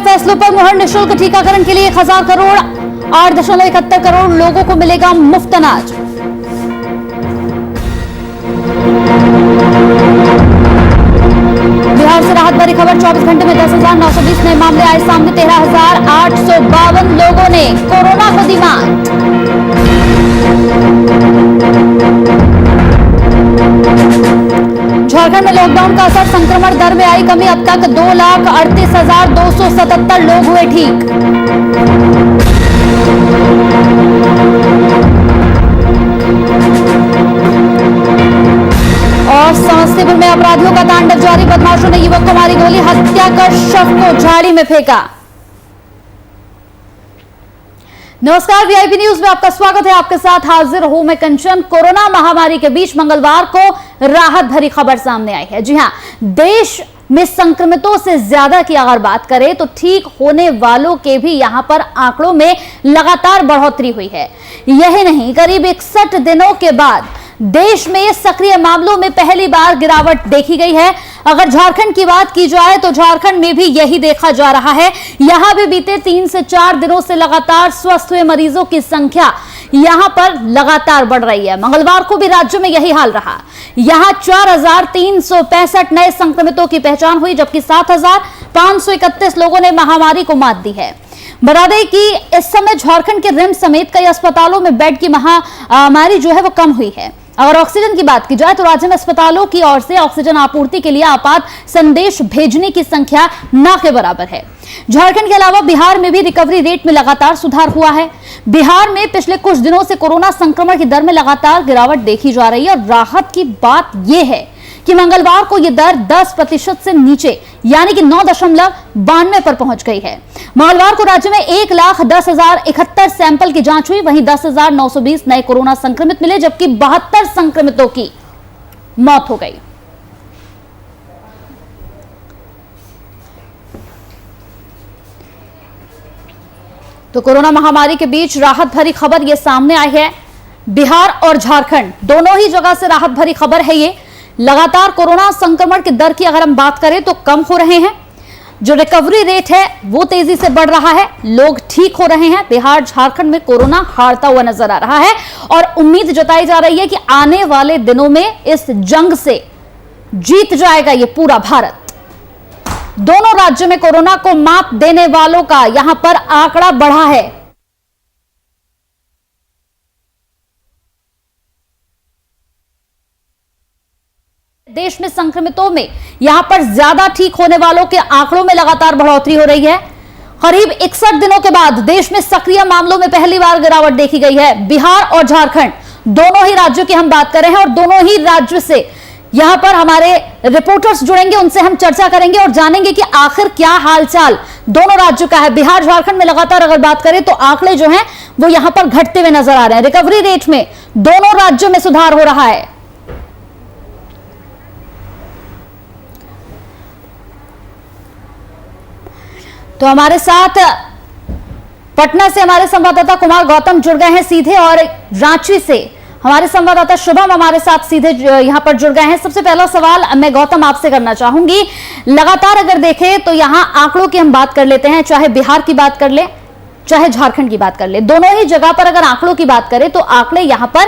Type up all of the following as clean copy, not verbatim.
फैसलों पर मुहर। निःशुल्क टीकाकरण के लिए 1000 करोड़ 8.71 करोड़ लोगों को मिलेगा मुफ्त अनाज। बिहार से राहत भरी खबर। 24 घंटे में 10,920 नए मामले आए सामने। 13,852 लोगों ने कोरोना को दी मात। झारखंड में लॉकडाउन का असर। संक्रमण दर में आई कमी। अब तक 2,38,277 लोग हुए ठीक। और समस्तीपुर में अपराधियों का तांडव जारी। बदमाशों ने युवक को मारी गोली। हत्या कर शव को झाड़ी में फेंका। नमस्कार, वीआईपी न्यूज में आपका स्वागत है। आपके साथ हाजिर हूं मैं कंचन। कोरोना महामारी के बीच मंगलवार को राहत भरी खबर सामने आई है। जी हां, देश में संक्रमितों से ज्यादा की अगर बात करें तो ठीक होने वालों के भी यहां पर आंकड़ों में लगातार बढ़ोतरी हुई है। यही नहीं, करीब 61 दिनों के बाद देश में सक्रिय मामलों में पहली बार गिरावट देखी गई है। अगर झारखंड की बात की जाए तो झारखंड में भी यही देखा जा रहा है। यहां भी बीते 3 से 4 दिनों से लगातार स्वस्थ हुए मरीजों की संख्या यहां पर लगातार बढ़ रही है। मंगलवार को भी राज्य में यही हाल रहा। यहां 4,365 नए संक्रमितों की पहचान हुई, जबकि 7,531 लोगों ने महामारी को मात दी है। बता दें कि इस समय झारखंड के रिम्स समेत कई अस्पतालों में बेड की महामारी जो है वो कम हुई है। अगर ऑक्सीजन की बात की जाए तो राज्य में अस्पतालों की ओर से ऑक्सीजन आपूर्ति के लिए आपात संदेश भेजने की संख्या न के बराबर है। झारखंड के अलावा बिहार में भी रिकवरी रेट में लगातार सुधार हुआ है। बिहार में पिछले कुछ दिनों से कोरोना संक्रमण की दर में लगातार गिरावट देखी जा रही है। और राहत की बात यह है कि मंगलवार को यह दर 10% से नीचे यानी कि 9.92 पर पहुंच गई है। मंगलवार को राज्य में 1,10,071 सैंपल की जांच हुई। वहीं 10,920 नए कोरोना संक्रमित मिले, जबकि 72 संक्रमितों की मौत हो गई। तो कोरोना महामारी के बीच राहत भरी खबर यह सामने आई है। बिहार और झारखंड दोनों ही जगह से राहत भरी खबर है। ये लगातार कोरोना संक्रमण की दर की अगर हम बात करें तो कम हो रहे हैं। जो रिकवरी रेट है वो तेजी से बढ़ रहा है। लोग ठीक हो रहे हैं। बिहार झारखंड में कोरोना हारता हुआ नजर आ रहा है और उम्मीद जताई जा रही है कि आने वाले दिनों में इस जंग से जीत जाएगा ये पूरा भारत। दोनों राज्यों में कोरोना को मात देने वालों का यहां पर आंकड़ा बढ़ा है। देश में संक्रमितों में यहां पर ज्यादा ठीक होने वालों के आंकड़ों में लगातार बढ़ोतरी हो रही है। करीब 61 दिनों के बाद देश में सक्रिय मामलों में पहली बार गिरावट देखी गई है। बिहार और झारखंड दोनों ही राज्यों की हम बात कर रहे हैं और दोनों ही राज्यों से यहां पर हमारे रिपोर्टर्स जुड़ेंगे। उनसे हम चर्चा करेंगे और जानेंगे कि आखिर क्या हालचाल दोनों राज्यों का है। बिहार झारखंड में लगातार अगर बात करें तो आंकड़े जो हैं वो यहां पर घटते हुए नजर आ रहे हैं। रिकवरी रेट में दोनों राज्यों में सुधार हो रहा है। तो हमारे साथ पटना से हमारे संवाददाता कुमार गौतम जुड़ गए हैं सीधे, और रांची से हमारे संवाददाता शुभम हमारे साथ सीधे यहां पर जुड़ गए हैं। सबसे पहला सवाल मैं गौतम आपसे करना चाहूंगी। लगातार अगर देखें तो यहां आंकड़ों की हम बात कर लेते हैं, चाहे बिहार की बात कर ले चाहे झारखंड की बात कर ले, दोनों ही जगह पर अगर आंकड़ों की बात करें तो आंकड़े यहां पर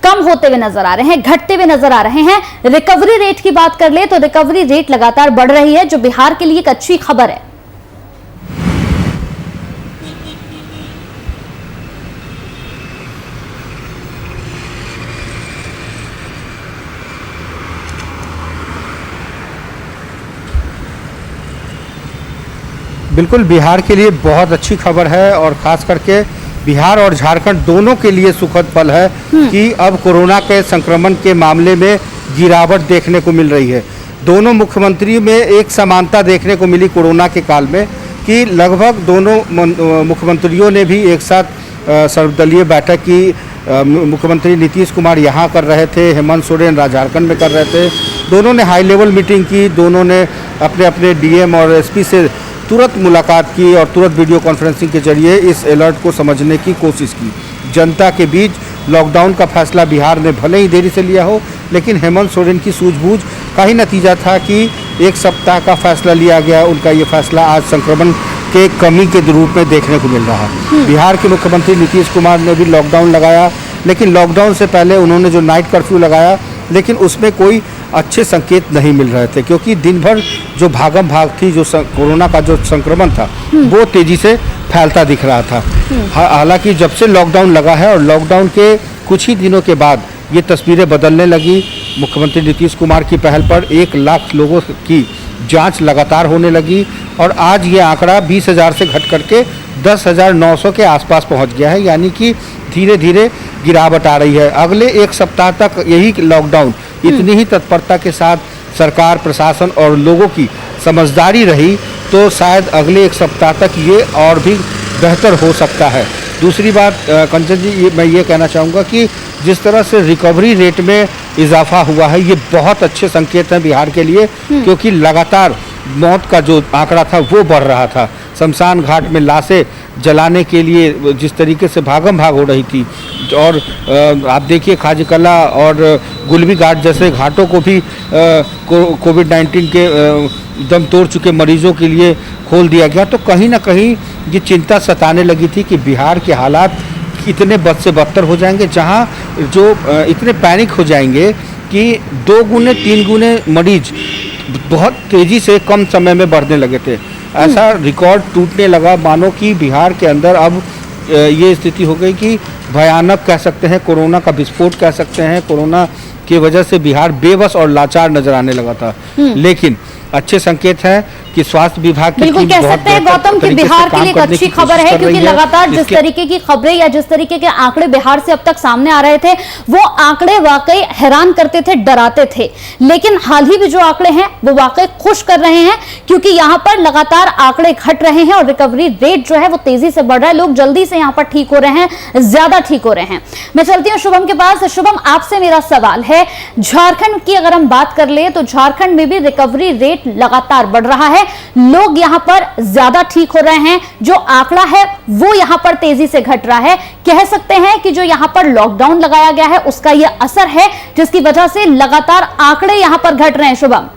कम होते हुए नजर आ रहे हैं, घटते हुए नजर आ रहे हैं। रिकवरी रेट की बात कर ले तो रिकवरी रेट लगातार बढ़ रही है, जो बिहार के लिए एक अच्छी खबर है। बिल्कुल, बिहार के लिए बहुत अच्छी खबर है और खास करके बिहार और झारखंड दोनों के लिए सुखद पल है कि अब कोरोना के संक्रमण के मामले में गिरावट देखने को मिल रही है। दोनों मुख्यमंत्रियों में एक समानता देखने को मिली कोरोना के काल में कि लगभग दोनों मुख्यमंत्रियों ने भी एक साथ सर्वदलीय बैठक की। मुख्यमंत्री नीतीश कुमार यहाँ कर रहे थे, हेमंत सोरेन झारखंड में कर रहे थे। दोनों ने हाई लेवल मीटिंग की, दोनों ने अपने अपने डीएम और एसपी से तुरंत मुलाकात की और तुरंत वीडियो कॉन्फ्रेंसिंग के जरिए इस अलर्ट को समझने की कोशिश की। जनता के बीच लॉकडाउन का फैसला बिहार ने भले ही देरी से लिया हो, लेकिन हेमंत सोरेन की सूझबूझ का ही नतीजा था कि एक सप्ताह का फैसला लिया गया। उनका ये फैसला आज संक्रमण के कमी के रूप में देखने को मिल रहा है। बिहार के मुख्यमंत्री नीतीश कुमार ने भी लॉकडाउन लगाया, लेकिन लॉकडाउन से पहले उन्होंने जो नाइट कर्फ्यू लगाया, लेकिन उसमें कोई अच्छे संकेत नहीं मिल रहे थे, क्योंकि दिन भर जो भागम भाग थी, जो कोरोना का जो संक्रमण था वो तेज़ी से फैलता दिख रहा था। हालांकि जब से लॉकडाउन लगा है और लॉकडाउन के कुछ ही दिनों के बाद ये तस्वीरें बदलने लगी। मुख्यमंत्री नीतीश कुमार की पहल पर 1 लाख लोगों की जांच लगातार होने लगी और आज ये आंकड़ा 20,000 से घट करके 10,900 के आसपास पहुंच गया है, यानी कि धीरे धीरे गिरावट आ रही है। अगले 1 सप्ताह तक यही लॉकडाउन इतनी ही तत्परता के साथ सरकार, प्रशासन और लोगों की समझदारी रही तो शायद अगले 1 सप्ताह तक ये और भी बेहतर हो सकता है। दूसरी बात कंचन जी, मैं ये कहना चाहूँगा कि जिस तरह से रिकवरी रेट में इजाफा हुआ है, ये बहुत अच्छे संकेत हैं बिहार के लिए, क्योंकि लगातार मौत का जो आंकड़ा था वो बढ़ रहा था। शमशान घाट में लाशें जलाने के लिए जिस तरीके से भागम भाग हो रही थी, और आप देखिए खाजकला और गुलबी घाट जैसे घाटों को भी कोविड-19 के दम तोड़ चुके मरीजों के लिए खोल दिया गया, तो कहीं ना कहीं ये चिंता सताने लगी थी कि बिहार के हालात इतने बद से बदतर हो जाएंगे, जहां जो इतने पैनिक हो जाएंगे कि 2 गुने 3 गुने मरीज बहुत तेज़ी से कम समय में बढ़ने लगे थे। ऐसा रिकॉर्ड टूटने लगा, मानो कि बिहार के अंदर अब ये स्थिति हो गई कि भयानक कह सकते हैं, कोरोना का विस्फोट कह सकते हैं। कोरोना की वजह से बिहार बेबस और लाचार नजर आने लगा था, लेकिन अच्छे संकेत हैं कि स्वास्थ्य विभाग की बिल्कुल कह सकते हैं गौतम कि बिहार के लिए एक अच्छी खबर है, क्योंकि लगातार जिस तरीके की खबरें या जिस तरीके के आंकड़े बिहार से अब तक सामने आ रहे थे, वो आंकड़े वाकई हैरान करते थे, डराते थे। लेकिन हाल ही में जो आंकड़े हैं वो वाकई खुश कर रहे हैं, क्योंकि यहाँ पर लगातार आंकड़े घट रहे हैं और रिकवरी रेट जो है वो तेजी से बढ़ रहा है। लोग जल्दी से यहाँ पर ठीक हो रहे हैं, ज्यादा ठीक हो रहे हैं। मैं चलती हूँ शुभम के पास। शुभम, आपसे मेरा सवाल है, झारखंड की अगर हम बात कर ले तो झारखंड में भी रिकवरी रेट लगातार बढ़ रहा है, लोग यहां पर ज्यादा ठीक हो रहे हैं, जो आंकड़ा है वो यहां पर तेजी से घट रहा है। कह सकते हैं कि जो यहां पर लॉकडाउन लगाया गया है उसका यह असर है, जिसकी वजह से लगातार आंकड़े यहां पर घट रहे हैं। शुभम,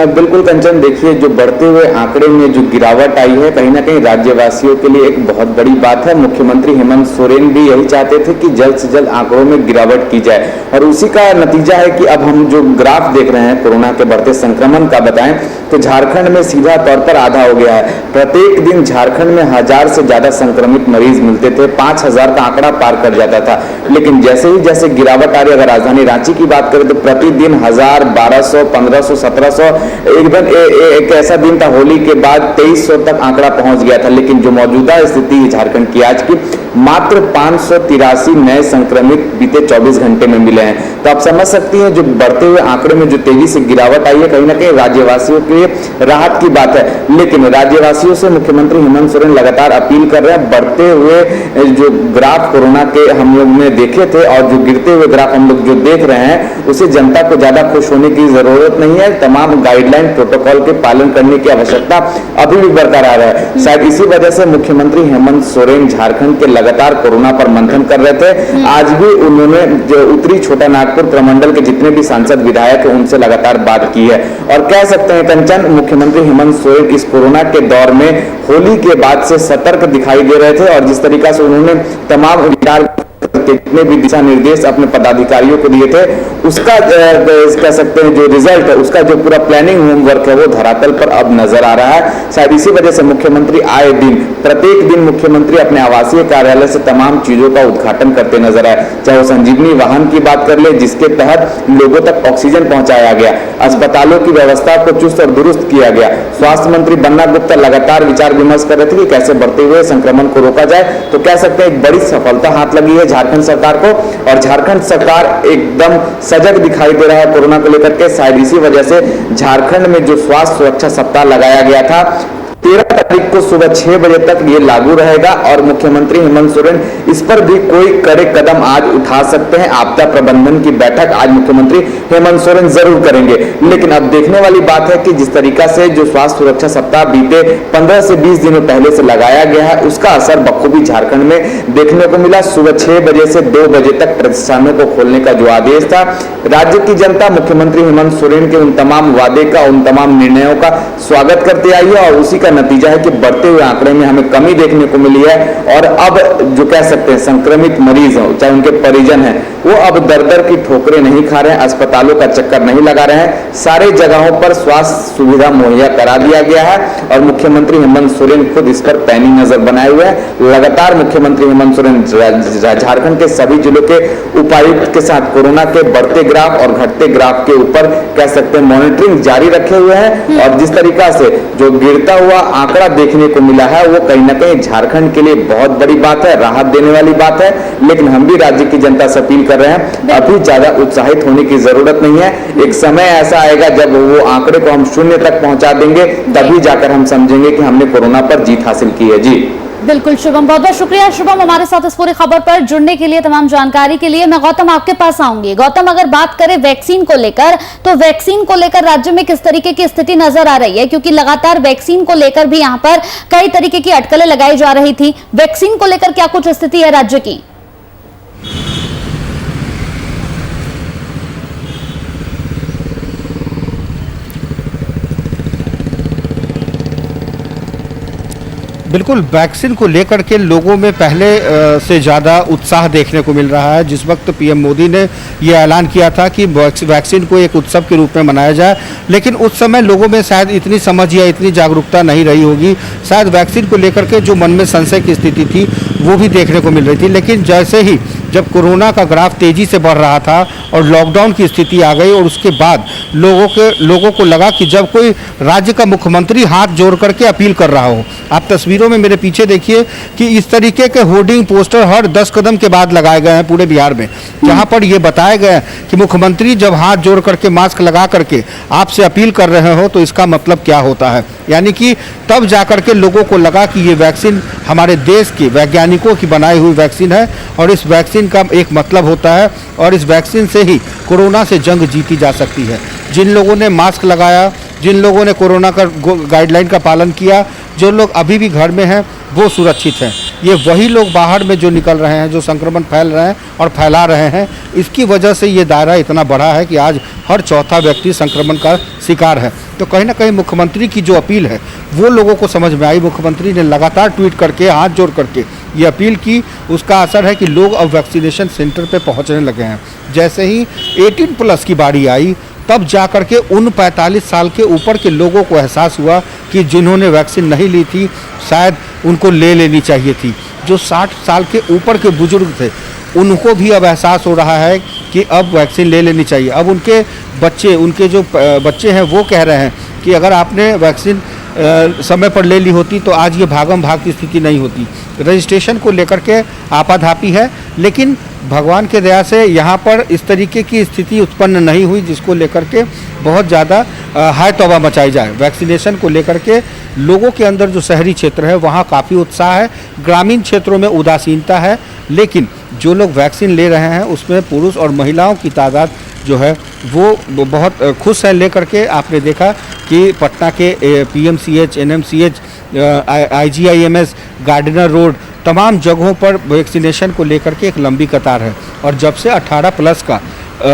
बिल्कुल कंचन, देखिए जो बढ़ते हुए आंकड़े में जो गिरावट आई है, कहीं ना कहीं राज्यवासियों के लिए एक बहुत बड़ी बात है। मुख्यमंत्री हेमंत सोरेन भी यही चाहते थे कि जल्द से जल्द आंकड़ों में गिरावट की जाए, और उसी का नतीजा है कि अब हम जो ग्राफ देख रहे हैं कोरोना के बढ़ते संक्रमण का, बताएं तो झारखंड में सीधा तौर पर आधा हो गया है। प्रत्येक दिन झारखंड में 1000 से ज्यादा संक्रमित मरीज मिलते थे, 5000 का आंकड़ा पार कर जाता था। लेकिन जैसे ही जैसे गिरावट आ रही है, अगर राजधानी रांची की बात करें तो प्रतिदिन 1000, 1200, 1500, 1700, एकदम एक ऐसा दिन था होली के बाद 2300 तक आंकड़ा पहुंच गया था। लेकिन जो मौजूदा स्थिति है झारखंड की आज की, मात्र 583 नए संक्रमित बीते 24 घंटे में मिले हैं। तो आप समझ सकती हैं जो बढ़ते हुए आंकड़े में जो तेजी से गिरावट आई है, कहीं ना कहीं राज्यवासियों के लिए राहत की बात है। लेकिन राज्यवासियों से मुख्यमंत्री हेमंत सोरेन लगातार अपील कर रहे हैं, बढ़ते हुए जो ग्राफ कोरोना के हम लोग ने देखे थे और जो गिरते हुए ग्राफ हम लोग जो देख रहे हैं, उसे जनता को ज्यादा खुश होने की जरूरत नहीं है। तमाम गाइडलाइन प्रोटोकॉल के पालन करने की आवश्यकता अभी भी बरकरार है। शायद इसी वजह से मुख्यमंत्री हेमंत सोरेन झारखंड के लगातार कोरोना पर मंथन कर रहे थे। आज भी उन्होंने जो उत्तरी छोटा नागपुर प्रमंडल के जितने भी सांसद विधायक हैं उनसे लगातार बात की है। और कह सकते हैं कंचन, मुख्यमंत्री हेमंत सोरेन इस कोरोना के दौर में होली के बाद से सतर्क दिखाई दे रहे थे, और जिस तरीका से उन्होंने तमाम विचार जितने भी दिशा निर्देश अपने पदाधिकारियों को दिए थे, उसका कह सकते हैं जो रिजल्ट है, उसका जो पूरा प्लानिंग होमवर्क है वो धरातल पर अब नजर आ रहा है। शायद इसी वजह से मुख्यमंत्री आए दिन, प्रत्येक दिन मुख्यमंत्री अपने आवासीय कार्यालय से तमाम चीजों का उद्घाटन करते नजर आए। चाहे वो संजीवनी वाहन की बात कर ले, जिसके तहत लोगों तक ऑक्सीजन पहुंचाया गया, अस्पतालों की व्यवस्था को चुस्त और दुरुस्त किया गया। स्वास्थ्य मंत्री बन्ना गुप्ता लगातार विचार विमर्श कर रहे थे कि कैसे बढ़ते हुए संक्रमण को रोका जाए। तो कह सकते हैं एक बड़ी सफलता हाथ लगी है झारखंड सरकार को, और झारखंड सरकार एकदम सजग दिखाई दे रहा है कोरोना को लेकर के। शायद इसी वजह से झारखंड में जो स्वास्थ्य सुरक्षा सप्ताह लगाया गया था, 13 तारीख को सुबह 6 बजे तक ये लागू रहेगा और मुख्यमंत्री हेमंत सोरेन इस पर भी कोई कड़े कदम आज उठा सकते हैं। आपदा प्रबंधन की बैठक आज मुख्यमंत्री हेमंत सोरेन जरूर करेंगे। लेकिन अब देखने वाली बात है कि जिस तरीका से जो स्वास्थ्य सुरक्षा सप्ताह बीते 15 से 20 दिनों पहले से लगाया गया है, उसका असर बखूबी झारखंड में देखने को मिला। सुबह 6 बजे से 2 बजे तक प्रतिष्ठानों को खोलने का जो आदेश था, राज्य की जनता मुख्यमंत्री हेमंत सोरेन के उन तमाम वादे का, उन तमाम निर्णयों का स्वागत करते आई है और उसी का नतीजा है कि बढ़ते हुए आंकड़े में हमें कमी देखने को मिली है। और अब जो कह सकते हैं संक्रमित मरीज हो, चाहे उनके परिजन हैं, वो अब दर दर की ठोकरें नहीं खा रहे हैं, अस्पतालों का चक्कर नहीं लगा रहे हैं। सारे जगहों पर स्वास्थ्य सुविधा मुहैया करा दिया गया है और मुख्यमंत्री हेमंत सोरेन खुद इस पर पैनी नजर बनाए हुए हैं। लगातार मुख्यमंत्री हेमंत सोरेन झारखंड के सभी जिलों के उपायुक्त के साथ कोरोना के बढ़ते ग्राफ और घटते ग्राफ के ऊपर कह सकते हैं मॉनिटरिंग जारी रखे हुए हैं। और जिस तरीका से जो गिरता हुआ आंकड़ा देखने को मिला है, वो कहीं ना कहीं झारखंड के लिए बहुत बड़ी बात है, राहत देने वाली बात है। लेकिन हम भी राज्य की जनता से अपील कर रहे हैं, अभी ज्यादा उत्साहित होने की जरूरत नहीं है। एक समय ऐसा आएगा जब वो आंकड़े को हम 0 तक पहुंचा देंगे, तभी जाकर हम समझेंगे कि हमने कोरोना पर जीत हासिल की है। जी बिल्कुल शुभम, बहुत बहुत शुक्रिया शुभम हमारे साथ इस पूरी खबर पर जुड़ने के लिए, तमाम जानकारी के लिए। मैं गौतम आपके पास आऊंगी। गौतम, अगर बात करें वैक्सीन को लेकर, तो वैक्सीन को लेकर राज्य में किस तरीके की स्थिति नजर आ रही है? क्योंकि लगातार वैक्सीन को लेकर भी यहाँ पर कई तरीके की अटकलें लगाई जा रही थी। वैक्सीन को लेकर क्या कुछ स्थिति है राज्य की? बिल्कुल, वैक्सीन को लेकर के लोगों में पहले से ज़्यादा उत्साह देखने को मिल रहा है। जिस वक्त पीएम मोदी ने ये ऐलान किया था कि वैक्सीन को एक उत्सव के रूप में मनाया जाए, लेकिन उस समय लोगों में शायद इतनी समझ या इतनी जागरूकता नहीं रही होगी। शायद वैक्सीन को लेकर के जो मन में संशय की स्थिति थी वो भी देखने को मिल रही थी। लेकिन जैसे ही जब कोरोना का ग्राफ तेज़ी से बढ़ रहा था और लॉकडाउन की स्थिति आ गई, और उसके बाद लोगों को लगा कि जब कोई राज्य का मुख्यमंत्री हाथ जोड़ करके अपील कर रहा हो। आप तस्वीरों में मेरे पीछे देखिए कि इस तरीके के होर्डिंग पोस्टर हर 10 कदम के बाद लगाए गए हैं पूरे बिहार में, जहां पर ये बताया गया है कि मुख्यमंत्री जब हाथ जोड़ करके मास्क लगा करके आपसे अपील कर रहे हो तो इसका मतलब क्या होता है। यानी कि तब जाकर के लोगों को लगा कि ये वैक्सीन हमारे देश के वैज्ञानिकों की बनाई हुई वैक्सीन है और इस वैक्सीन का एक मतलब होता है और इस वैक्सीन से ही कोरोना से जंग जीती जा सकती है। जिन लोगों ने मास्क लगाया, जिन लोगों ने कोरोना का गाइडलाइन का पालन किया, जो लोग अभी भी घर में हैं वो सुरक्षित हैं। ये वही लोग बाहर में जो निकल रहे हैं, जो संक्रमण फैल रहे हैं और फैला रहे हैं, इसकी वजह से ये दायरा इतना बड़ा है कि आज हर चौथा व्यक्ति संक्रमण का शिकार है। तो कहीं ना कहीं मुख्यमंत्री की जो अपील है वो लोगों को समझ में आई। मुख्यमंत्री ने लगातार ट्वीट करके, हाथ जोड़ करके ये अपील की, उसका असर है कि लोग अब वैक्सीनेशन सेंटर पे पहुंचने लगे हैं। जैसे ही 18+ की बारी आई, तब जा कर के उन 45 साल के ऊपर के लोगों को एहसास हुआ कि जिन्होंने वैक्सीन नहीं ली थी शायद उनको ले लेनी चाहिए थी। जो 60 साल के ऊपर के बुजुर्ग थे उनको भी अब एहसास हो रहा है कि अब वैक्सीन ले लेनी चाहिए। अब उनके बच्चे हैं वो कह रहे हैं कि अगर आपने वैक्सीन समय पर ले ली होती तो आज ये भागम भाग की स्थिति नहीं होती। रजिस्ट्रेशन को लेकर के आपाधापी है, लेकिन भगवान के दया से यहाँ पर इस तरीके की स्थिति उत्पन्न नहीं हुई जिसको लेकर के बहुत ज़्यादा हाय तौबा मचाई जाए। वैक्सीनेशन को लेकर के लोगों के अंदर जो शहरी क्षेत्र है वहाँ काफ़ी उत्साह है, ग्रामीण क्षेत्रों में उदासीनता है, लेकिन जो लोग वैक्सीन ले रहे हैं उसमें पुरुष और महिलाओं की तादाद जो है वो बहुत खुश है लेकर के। आपने देखा कि पटना के PMCH, NMCH, IGIMS, Gardiner Road, तमाम जगहों पर वैक्सीनेशन को लेकर के एक लंबी कतार है। और जब से 18+ का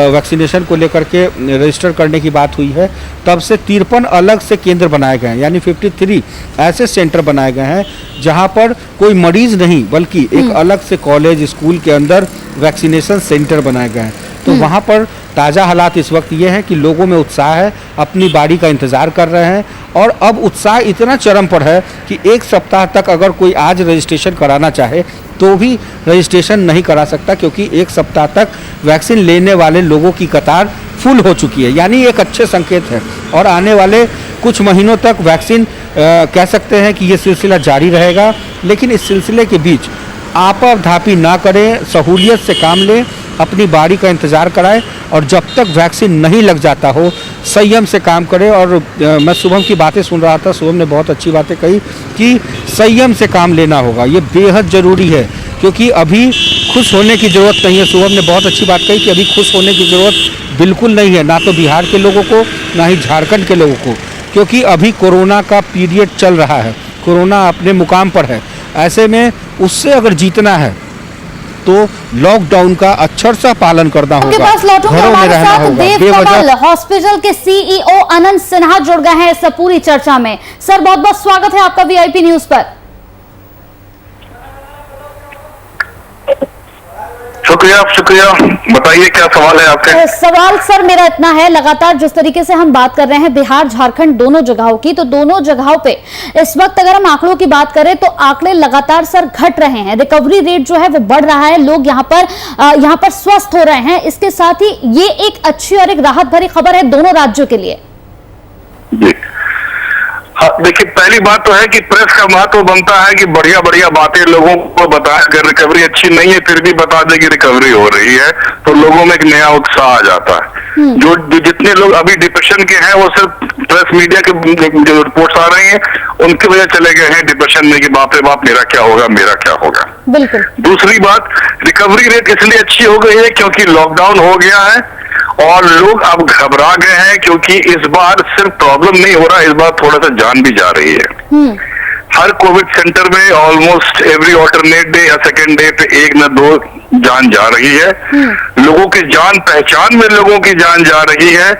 वैक्सीनेशन को लेकर के रजिस्टर करने की बात हुई है, तब से 53 अलग से केंद्र बनाए गए हैं, यानी 53 ऐसे सेंटर बनाए गए हैं जहां पर कोई मरीज नहीं बल्कि एक अलग से कॉलेज, स्कूल के अंदर वैक्सीनेशन सेंटर बनाए गए हैं। तो वहाँ पर ताज़ा हालात इस वक्त ये हैं कि लोगों में उत्साह है, अपनी बारी का इंतज़ार कर रहे हैं और अब उत्साह इतना चरम पर है कि 1 सप्ताह तक अगर कोई आज रजिस्ट्रेशन कराना चाहे तो भी रजिस्ट्रेशन नहीं करा सकता, क्योंकि 1 सप्ताह तक वैक्सीन लेने वाले लोगों की कतार फुल हो चुकी है। यानी एक अच्छे संकेत है और आने वाले कुछ महीनों तक वैक्सीन कह सकते हैं कि ये सिलसिला जारी रहेगा। लेकिन इस सिलसिले के बीच आपाधापी ना करें, सहूलियत से काम लें, अपनी बारी का इंतज़ार कराएं और जब तक वैक्सीन नहीं लग जाता हो संयम से काम करें। और मैं शुभम की बातें सुन रहा था, शुभम ने बहुत अच्छी बातें कही कि संयम से काम लेना होगा, ये बेहद ज़रूरी है क्योंकि अभी खुश होने की ज़रूरत नहीं है। शुभम ने बहुत अच्छी बात कही कि अभी खुश होने की ज़रूरत बिल्कुल नहीं है, ना तो बिहार के लोगों को ना ही झारखंड के लोगों को, क्योंकि अभी कोरोना का पीरियड चल रहा है, कोरोना अपने मुकाम पर है। ऐसे में उससे अगर जीतना है तो लॉकडाउन का अक्षर सा पालन करना होगा, पास लौटूंगा, घरों में हमारे रहना साथ होगा। देव कमल हॉस्पिटल के सीईओ अनंत सिन्हा जुड़ गए हैं इस पूरी चर्चा में। सर बहुत बहुत स्वागत है आपका वीआईपी न्यूज पर। शुक्रिया, बताइए क्या सवाल है आपके? सवाल सर मेरा इतना है, लगातार जिस तरीके से हम बात कर रहे हैं बिहार झारखंड दोनों जगहों की, तो दोनों जगहों पे इस वक्त अगर हम आंकड़ों की बात करें तो आंकड़े लगातार सर घट रहे हैं, रिकवरी रेट जो है वो बढ़ रहा है, लोग यहाँ पर स्वस्थ हो रहे हैं। इसके साथ ही ये एक अच्छी और एक राहत भरी खबर है दोनों राज्यों के लिए। जी हाँ, देखिए पहली बात तो है कि प्रेस का महत्व बनता है कि बढ़िया बातें लोगों को बताएं। अगर रिकवरी अच्छी नहीं है फिर भी बता दे कि रिकवरी हो रही है तो लोगों में एक नया उत्साह आ जाता है। जो जितने लोग अभी डिप्रेशन के हैं वो सिर्फ प्रेस मीडिया के जो रिपोर्ट्स आ रही हैं उनकी वजह चले गए हैं डिप्रेशन में कि बाप रे बाप मेरा क्या होगा। बिल्कुल। दूसरी बात, रिकवरी रेट इसलिए अच्छी हो गई है क्योंकि लॉकडाउन हो गया है और लोग अब घबरा गए हैं, क्योंकि इस बार सिर्फ प्रॉब्लम नहीं हो रहा, इस बार थोड़ा सा जान भी जा रही है। हर कोविड सेंटर में ऑलमोस्ट एवरी ऑल्टरनेट डे या सेकेंड डे पे 1 न 2 जान जा रही है। लोगों की जान पहचान में लोगों की जान जा रही है,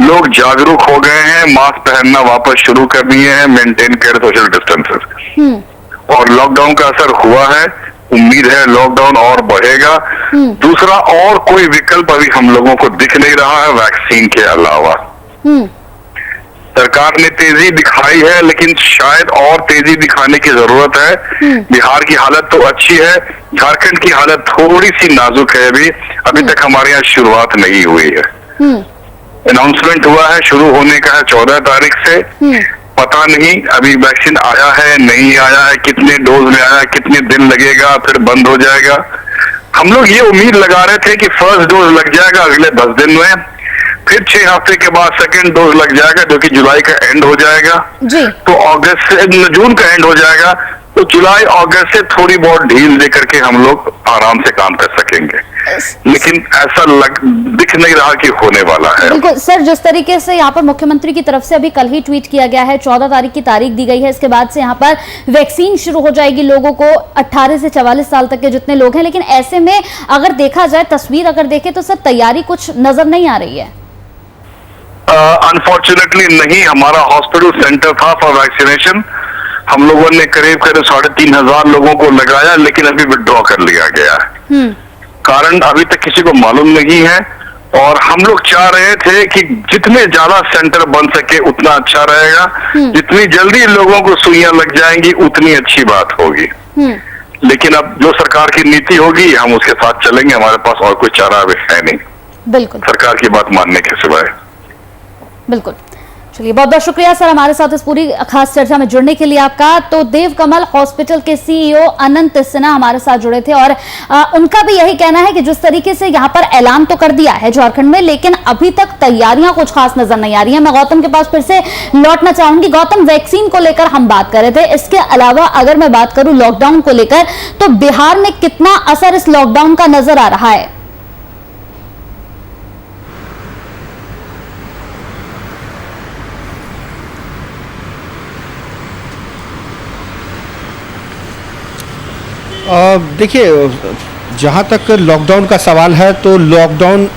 लोग जागरूक हो गए हैं, मास्क पहनना वापस शुरू कर दिए हैं, मेंटेन कर सोशल डिस्टेंसेस, और लॉकडाउन का असर हुआ है। उम्मीद है लॉकडाउन और बढ़ेगा। दूसरा और कोई विकल्प अभी हम लोगों को दिख नहीं रहा है वैक्सीन के अलावा। सरकार ने तेजी दिखाई है लेकिन शायद और तेजी दिखाने की जरूरत है। बिहार की हालत तो अच्छी है, झारखंड की हालत थोड़ी सी नाजुक है। अभी तक हमारे यहाँ शुरुआत नहीं हुई है। अनाउंसमेंट हुआ है, शुरू होने का है 14 तारीख से। पता नहीं अभी वैक्सीन आया है नहीं आया है, कितने डोज में आया है, कितने दिन लगेगा, फिर बंद हो जाएगा। हम लोग ये उम्मीद लगा रहे थे कि फर्स्ट डोज लग जाएगा अगले 10 दिन में, फिर 6 हफ्ते के बाद सेकंड डोज लग जाएगा जो कि जुलाई का एंड हो जाएगा जी। तो अगस्त से जून का एंड हो जाएगा, तो जुलाई अगस्त से थोड़ी बहुत ढील देकर के हम लोग आराम से काम कर सकेंगे, लेकिन ऐसा दिख नहीं रहा कि होने वाला है। बिल्कुल सर, जिस तरीके से यहाँ पर मुख्यमंत्री की तरफ से अभी कल ही ट्वीट किया गया है, 14 तारीख की तारीख दी गई है, इसके बाद से यहाँ पर वैक्सीन शुरू हो जाएगी लोगों को, 18 से 44 साल तक के जितने लोग हैं। लेकिन ऐसे में अगर देखा जाए, तस्वीर अगर देखें तो सर तैयारी कुछ नजर नहीं आ रही है। अनफॉर्चुनेटली नहीं, हमारा हॉस्पिटल सेंटर था फॉर वैक्सीनेशन, हम लोगों ने करीब 3,500 लोगों को लगाया, लेकिन अभी विड्रॉ कर लिया गया है। कारण अभी तक किसी को मालूम नहीं है, और हम लोग चाह रहे थे कि जितने ज्यादा सेंटर बन सके उतना अच्छा रहेगा। जितनी जल्दी लोगों को सुइयां लग जाएंगी उतनी अच्छी बात होगी। लेकिन अब जो सरकार की नीति होगी हम उसके साथ चलेंगे, हमारे पास और कोई चारा अभी है नहीं। बिल्कुल, सरकार की बात मानने के सिवाय। बिल्कुल, चलिए बहुत बहुत शुक्रिया सर हमारे साथ इस पूरी खास चर्चा में जुड़ने के लिए आपका। तो देव कमल हॉस्पिटल के सीईओ अनंत सिन्हा हमारे साथ जुड़े थे, और उनका भी यही कहना है कि जिस तरीके से यहाँ पर ऐलान तो कर दिया है झारखंड में, लेकिन अभी तक तैयारियां कुछ खास नजर नहीं आ रही है। मैं गौतम के पास फिर से लौटना चाहूंगी। गौतम, वैक्सीन को लेकर हम बात कर रहे थे, इसके अलावा अगर मैं बात करूं लॉकडाउन को लेकर, तो बिहार में कितना असर इस लॉकडाउन का नजर आ रहा है? देखिए, जहाँ तक लॉकडाउन का सवाल है तो लॉकडाउन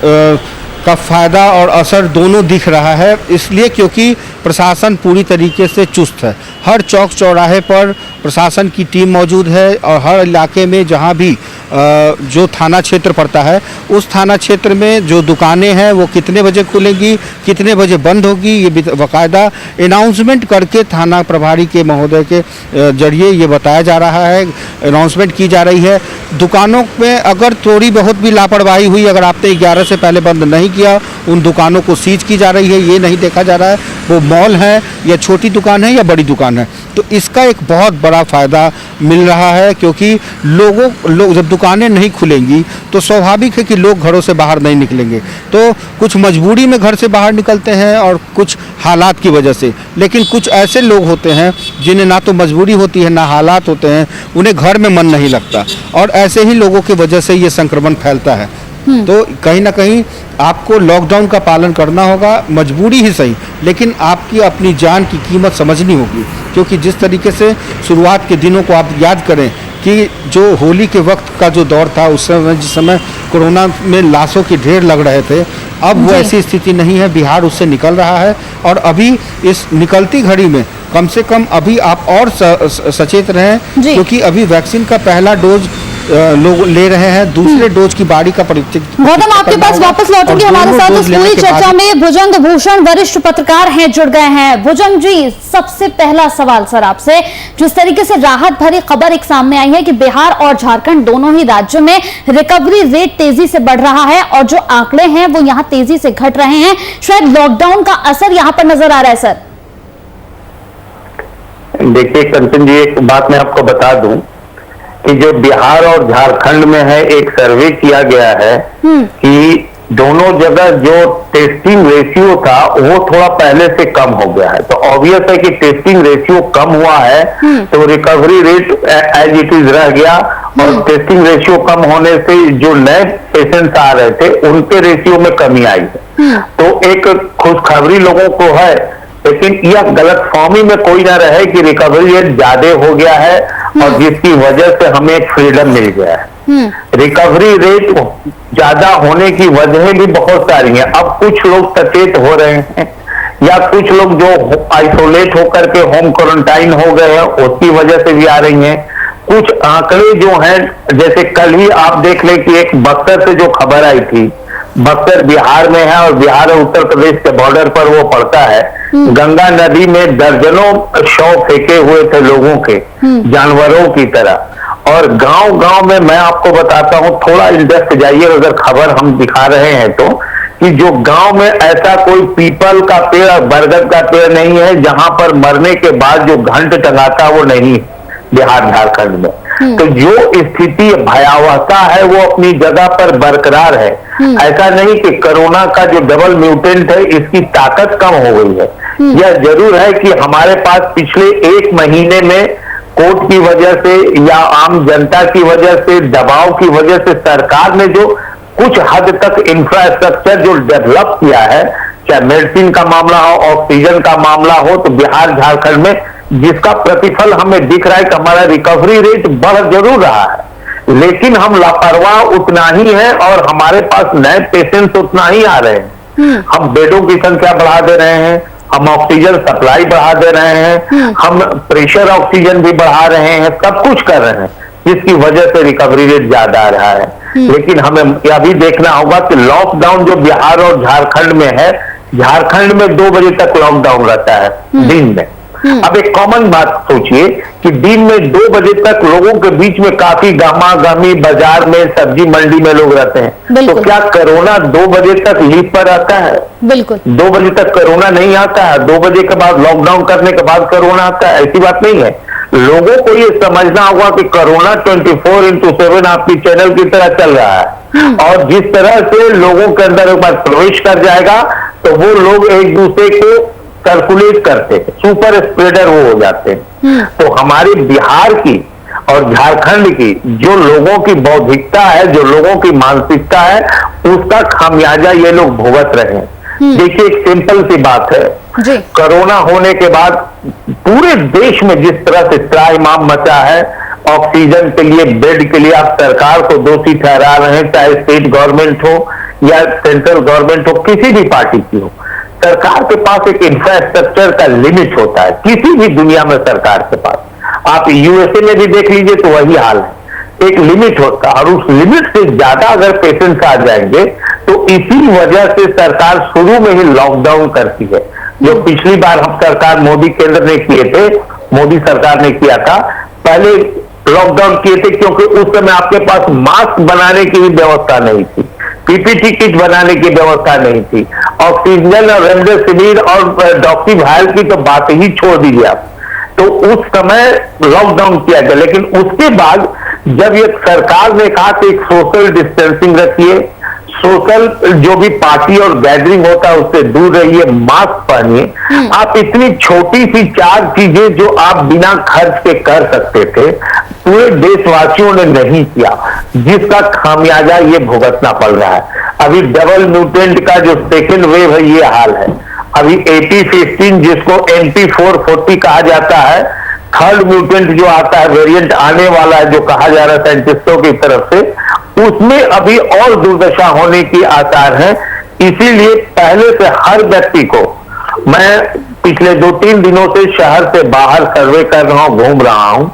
का फ़ायदा और असर दोनों दिख रहा है, इसलिए क्योंकि प्रशासन पूरी तरीके से चुस्त है। हर चौक चौराहे पर प्रशासन की टीम मौजूद है, और हर इलाके में जहाँ भी जो थाना क्षेत्र पड़ता है उस थाना क्षेत्र में जो दुकानें हैं वो कितने बजे खुलेंगी, कितने बजे बंद होगी, ये बाकायदा अनाउंसमेंट करके थाना प्रभारी के महोदय के जरिए ये बताया जा रहा है, अनाउंसमेंट की जा रही है। दुकानों में अगर थोड़ी बहुत भी लापरवाही हुई, अगर आपने 11 से पहले बंद नहीं किया, उन दुकानों को सीज की जा रही है। ये नहीं देखा जा रहा है वो मॉल है या छोटी दुकान है या बड़ी दुकान है। तो इसका एक बहुत बड़ा फ़ायदा मिल रहा है, क्योंकि लोग जब दुकानें नहीं खुलेंगी तो स्वाभाविक है कि लोग घरों से बाहर नहीं निकलेंगे। तो कुछ मजबूरी में घर से बाहर निकलते हैं और कुछ हालात की वजह से, लेकिन कुछ ऐसे लोग होते हैं जिन्हें ना तो मजबूरी होती है ना हालात होते हैं, उन्हें घर में मन नहीं लगता, और ऐसे ही लोगों की वजह से ये संक्रमण फैलता है। तो कहीं ना कहीं आपको लॉकडाउन का पालन करना होगा, मजबूरी ही सही, लेकिन आपकी अपनी जान की कीमत समझनी होगी। क्योंकि जिस तरीके से शुरुआत के दिनों को आप याद करें कि जो होली के वक्त का जो दौर था, उस समय जिस समय कोरोना में लाशों के ढेर लग रहे थे, अब वो ऐसी स्थिति नहीं है। बिहार उससे निकल रहा है, और अभी इस निकलती घड़ी में कम से कम अभी आप और सचेत रहें, क्योंकि अभी वैक्सीन का पहला डोज लोग ले रहे हैं, दूसरे डोज की बारी का परीक्षा। गौतम, आपके पास वापस लौटेंगे हमारे साथ इस पूरी चर्चा में। भुजंग भूषण वरिष्ठ पत्रकार हैं, जुड़ गए हैं। भुजंग जी, सबसे पहला सवाल सर आपसे, जिस तरीके से राहत भरी खबर एक सामने आई है कि बिहार और झारखंड दोनों ही राज्यों में रिकवरी रेट तेजी से बढ़ रहा है और जो आंकड़े हैं वो यहाँ तेजी से घट रहे हैं, शायद लॉकडाउन का असर यहाँ पर नजर आ रहा है सर? देखिए कंचन जी, एक बात मैं आपको बता दूं कि जो बिहार और झारखंड में है, एक सर्वे किया गया है कि दोनों जगह जो टेस्टिंग रेशियो था वो थोड़ा पहले से कम हो गया है। तो ऑब्वियस है कि टेस्टिंग रेशियो कम हुआ है तो recovery rate as it is रह गया, और टेस्टिंग रेशियो कम होने से जो नए पेशेंट्स आ रहे थे उनके रेशियो में कमी आई है। तो एक खुशखबरी लोगों को है, लेकिन यह गलतफहमी में कोई ना रहे कि रिकवरी रेट ज्यादा हो गया है और जिसकी वजह से हमें एक फ्रीडम मिल गया है। रिकवरी रेट ज्यादा होने की वजहें भी बहुत सारी हैं। अब कुछ लोग सचेत हो रहे हैं, या कुछ लोग जो आइसोलेट होकर के होम क्वारंटाइन हो गए हैं उसकी वजह से भी आ रही हैं। कुछ आंकड़े जो हैं, जैसे कल ही आप देख लें कि एक बक्सर से जो खबर आई थी, बक्सर बिहार में है और बिहार और उत्तर प्रदेश के बॉर्डर पर वो पड़ता है। गंगा नदी में दर्जनों शव फेंके हुए थे लोगों के, जानवरों की तरह। और गांव गांव में मैं आपको बताता हूं, थोड़ा इंडेप्थ जाइए अगर खबर हम दिखा रहे हैं तो, कि जो गांव में ऐसा कोई पीपल का पेड़, बरगद का पेड़ नहीं है जहां पर मरने के बाद जो घंट टंगाता वो नहीं, बिहार झारखंड में। तो जो स्थिति भयावहता है वो अपनी जगह पर बरकरार है। ऐसा नहीं कि कोरोना का जो डबल म्यूटेंट है इसकी ताकत कम हो गई है। यह जरूर है कि हमारे पास पिछले एक महीने में कोर्ट की वजह से या आम जनता की वजह से, दबाव की वजह से सरकार ने जो कुछ हद तक इंफ्रास्ट्रक्चर जो डेवलप किया है, चाहे मेडिसिन का मामला हो, ऑक्सीजन का मामला हो, तो बिहार झारखंड में जिसका प्रतिफल हमें दिख रहा है कि हमारा रिकवरी रेट बढ़ जरूर रहा है, लेकिन हम लापरवाह उतना ही है और हमारे पास नए पेशेंट्स उतना ही आ रहे हैं। हम बेडों की संख्या बढ़ा दे रहे हैं, हम ऑक्सीजन सप्लाई बढ़ा दे रहे हैं, हम प्रेशर ऑक्सीजन भी बढ़ा रहे हैं, सब कुछ कर रहे हैं, जिसकी वजह से रिकवरी रेट ज्यादा आ रहा है। लेकिन हमें यह भी देखना होगा कि लॉकडाउन जो बिहार और झारखंड में है, झारखंड में 2 बजे तक लॉकडाउन रहता है दिन में। अब एक कॉमन बात सोचिए कि दिन में 2 बजे तक लोगों के बीच में काफी गहमा गहमी, बाजार में, सब्जी मंडी में लोग रहते हैं, तो क्या कोरोना 2 बजे तक लीव पर आता है? बिल्कुल 2 बजे तक कोरोना नहीं आता है, 2 बजे के बाद लॉकडाउन करने के बाद कोरोना आता है, ऐसी बात नहीं है। लोगों को ये समझना होगा कि कोरोना 24/7 आपकी चैनल की तरह चल रहा है, और जिस तरह से लोगों के अंदर एक बार प्रवेश कर जाएगा तो वो लोग एक दूसरे को सर्कुलेट करते हैं, सुपर स्प्रेडर वो हो जाते हैं। तो हमारी बिहार की और झारखंड की जो लोगों की बौद्धिकता है, जो लोगों की मानसिकता है, उसका खामियाजा ये लोग भुगत रहे हैं। देखिए एक सिंपल सी बात है, कोरोना होने के बाद पूरे देश में जिस तरह से त्राहिमाम मचा है, ऑक्सीजन के लिए, बेड के लिए आप सरकार को दोषी ठहरा रहे हैं, चाहे स्टेट गवर्नमेंट हो या सेंट्रल गवर्नमेंट हो, किसी भी पार्टी की हो। सरकार के पास एक इंफ्रास्ट्रक्चर का लिमिट होता है, किसी भी दुनिया में सरकार के पास। आप यूएसए में भी देख लीजिए तो वही हाल है, एक लिमिट होता है, और उस लिमिट से ज्यादा अगर पेशेंट्स आ जाएंगे तो इसी वजह से सरकार शुरू में ही लॉकडाउन करती है। जो पिछली बार हम सरकार मोदी केंद्र ने किए थे, मोदी सरकार ने किया था, पहले लॉकडाउन किए थे क्योंकि उस समय आपके पास मास्क बनाने की भी व्यवस्था नहीं थी, पीपीटी किट बनाने की व्यवस्था नहीं थी, ऑक्सीजन और रेमडेसिविर और डॉक्सीवायल की तो बात ही छोड़ दीजिए आप। तो उस समय लॉकडाउन किया गया, लेकिन उसके बाद जब ये सरकार ने कहा कि एक सोशल डिस्टेंसिंग रखिए, सोशल जो भी पार्टी और गैदरिंग होता है उससे दूर रहिए, मास्क पहनिए, आप इतनी छोटी सी 4 चीजें जो आप बिना खर्च के कर सकते थे, पूरे देशवासियों ने नहीं किया, जिसका खामियाजा ये भुगतना पड़ रहा है। अभी डबल म्यूटेंट का जो सेकेंड वेव है ये हाल है। अभी 8015 जिसको NP440 कहा जाता है, थर्ड म्यूटेंट जो आता है, वेरिएंट आने वाला है जो कहा जा रहा है साइंटिस्टों की तरफ से, उसमें अभी और दुर्दशा होने की आसार है। इसीलिए पहले से हर व्यक्ति को, मैं पिछले 2-3 दिनों से शहर से बाहर सर्वे कर रहा हूं, घूम रहा हूं,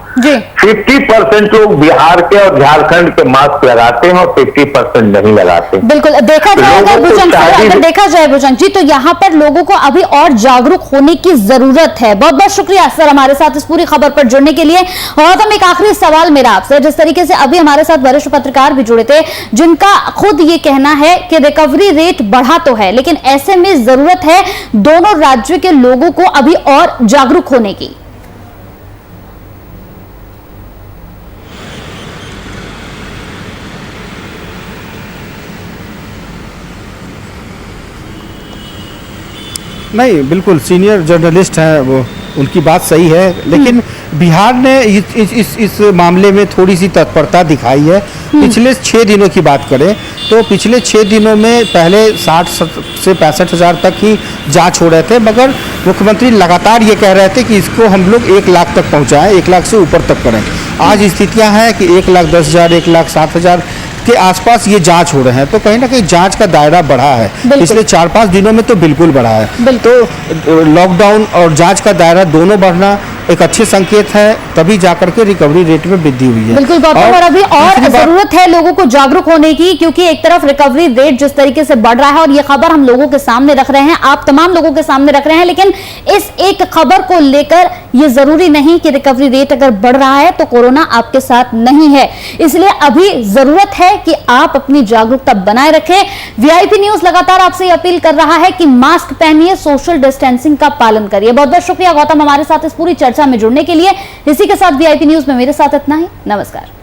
50% लोग बिहार के और झारखंड के मास्क लगाते हैं और 50% नहीं लगाते। बिल्कुल, देखा जाए अगर भुजंग सर, अगर देखा जाए भुजंग जी, तो यहाँ पर लोगों को अभी और जागरूक होने की जरूरत है। बहुत बहुत शुक्रिया सर हमारे साथ इस पूरी खबर पर जुड़ने के लिए। और एक आखिरी सवाल मेरा आपसे, जिस तरीके से अभी हमारे साथ वरिष्ठ पत्रकार भी जुड़े थे जिनका खुद ये कहना है कि रिकवरी रेट बढ़ा तो है, लेकिन ऐसे में जरूरत है दोनों राज्य के लोगों को अभी और जागरूक होने की। नहीं, बिल्कुल सीनियर जर्नलिस्ट हैं वो, उनकी बात सही है, लेकिन बिहार ने इस मामले में थोड़ी सी तत्परता दिखाई है। पिछले 6 दिनों की बात करें तो पिछले 6 दिनों में पहले 60 से 65 हज़ार तक ही जांच हो रहे थे, मगर मुख्यमंत्री लगातार ये कह रहे थे कि इसको हम लोग 1 लाख तक पहुंचाएं, 1 लाख से ऊपर तक करें। आज स्थितियां हैं कि 1,10,000, 1,07,000 के आसपास ये जांच हो रहे हैं, तो कहीं ना कहीं जांच का दायरा बढ़ा है। पिछले 4-5 दिनों में तो बिल्कुल बढ़ा है। तो लॉकडाउन और जांच का दायरा दोनों बढ़ना एक अच्छे संकेत है, तभी जाकर के रिकवरी रेट में वृद्धि हुई है। बिल्कुल गौतम, और अभी और जरूरत है लोगों को जागरूक होने की, क्योंकि एक तरफ रिकवरी रेट जिस तरीके से बढ़ रहा है और ये खबर हम लोगों के सामने रख रहे हैं, आप तमाम लोगों के सामने रख रहे हैं, लेकिन इस एक खबर को लेकर ये जरूरी नहीं कि रिकवरी रेट अगर बढ़ रहा है तो कोरोना आपके साथ नहीं है। इसलिए अभी जरूरत है कि आप अपनी जागरूकता बनाए रखें। वीआईपी न्यूज लगातार आपसे अपील कर रहा है कि मास्क पहनिए, सोशल डिस्टेंसिंग का पालन करिए। बहुत बहुत शुक्रिया गौतम हमारे साथ इस पूरी चर्चा में जुड़ने के लिए। इसी के साथ वीआईपी न्यूज में मेरे साथ इतना ही। नमस्कार।